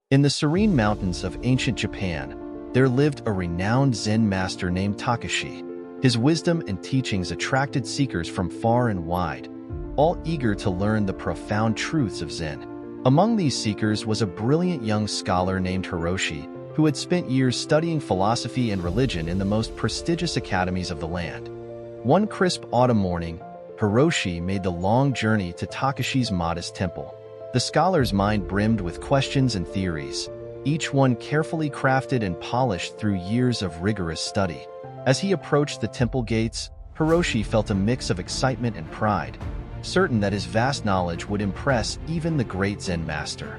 In the serene mountains of ancient Japan, there lived a renowned Zen master named Takashi. His wisdom and teachings attracted seekers from far and wide, all eager to learn the profound truths of Zen. Among these seekers was a brilliant young scholar named Hiroshi, who had spent years studying philosophy and religion in the most prestigious academies of the land. One crisp autumn morning, Hiroshi made the long journey to Takashi's modest temple. The scholar's mind brimmed with questions and theories, each one carefully crafted and polished through years of rigorous study. As he approached the temple gates, Hiroshi felt a mix of excitement and pride, certain that his vast knowledge would impress even the great Zen master.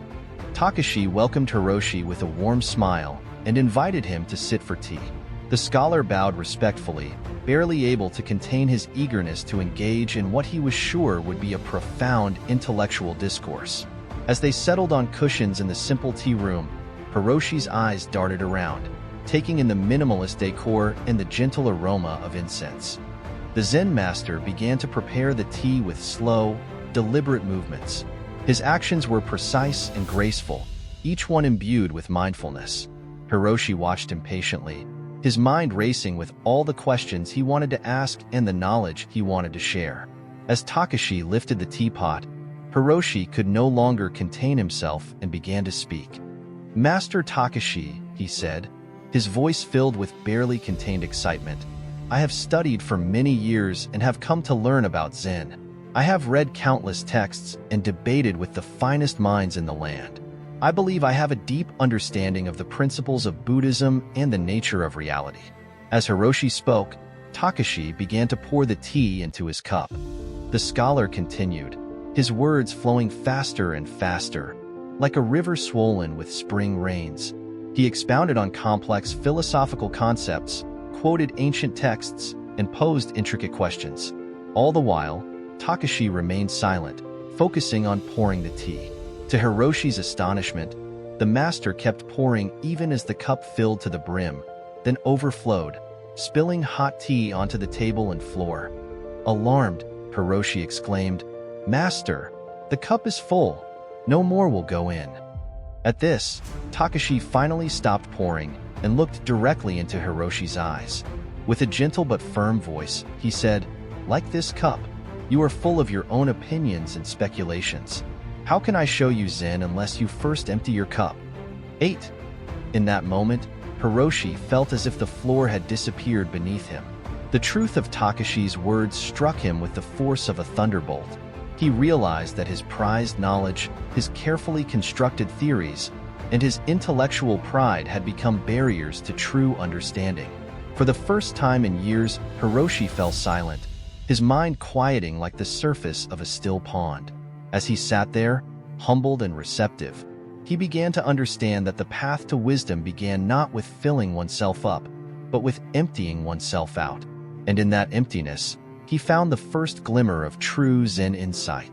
Takashi welcomed Hiroshi with a warm smile and invited him to sit for tea. The scholar bowed respectfully, barely able to contain his eagerness to engage in what he was sure would be a profound intellectual discourse. As they settled on cushions in the simple tea room, Hiroshi's eyes darted around, taking in the minimalist decor and the gentle aroma of incense. The Zen master began to prepare the tea with slow, deliberate movements. His actions were precise and graceful, each one imbued with mindfulness. Hiroshi watched him patiently, his mind racing with all the questions he wanted to ask and the knowledge he wanted to share. As Takashi lifted the teapot, Hiroshi could no longer contain himself and began to speak. "Master Takashi," he said, his voice filled with barely contained excitement, "I have studied for many years and have come to learn about Zen. I have read countless texts and debated with the finest minds in the land. I believe I have a deep understanding of the principles of Buddhism and the nature of reality." As Hiroshi spoke, Takashi began to pour the tea into his cup. The scholar continued, his words flowing faster and faster, like a river swollen with spring rains. He expounded on complex philosophical concepts, quoted ancient texts, and posed intricate questions. All the while, Takashi remained silent, focusing on pouring the tea. To Hiroshi's astonishment, the master kept pouring even as the cup filled to the brim, then overflowed, spilling hot tea onto the table and floor. Alarmed, Hiroshi exclaimed, "Master, the cup is full. No more will go in." At this, Takashi finally stopped pouring and looked directly into Hiroshi's eyes. With a gentle but firm voice, he said, "Like this cup, you are full of your own opinions and speculations. How can I show you Zen unless you first empty your cup?" 8. In that moment, Hiroshi felt as if the floor had disappeared beneath him. The truth of Takashi's words struck him with the force of a thunderbolt. He realized that his prized knowledge, his carefully constructed theories, and his intellectual pride had become barriers to true understanding. For the first time in years, Hiroshi fell silent, his mind quieting like the surface of a still pond. As he sat there, humbled and receptive, he began to understand that the path to wisdom began not with filling oneself up, but with emptying oneself out. And in that emptiness, he found the first glimmer of true Zen insight.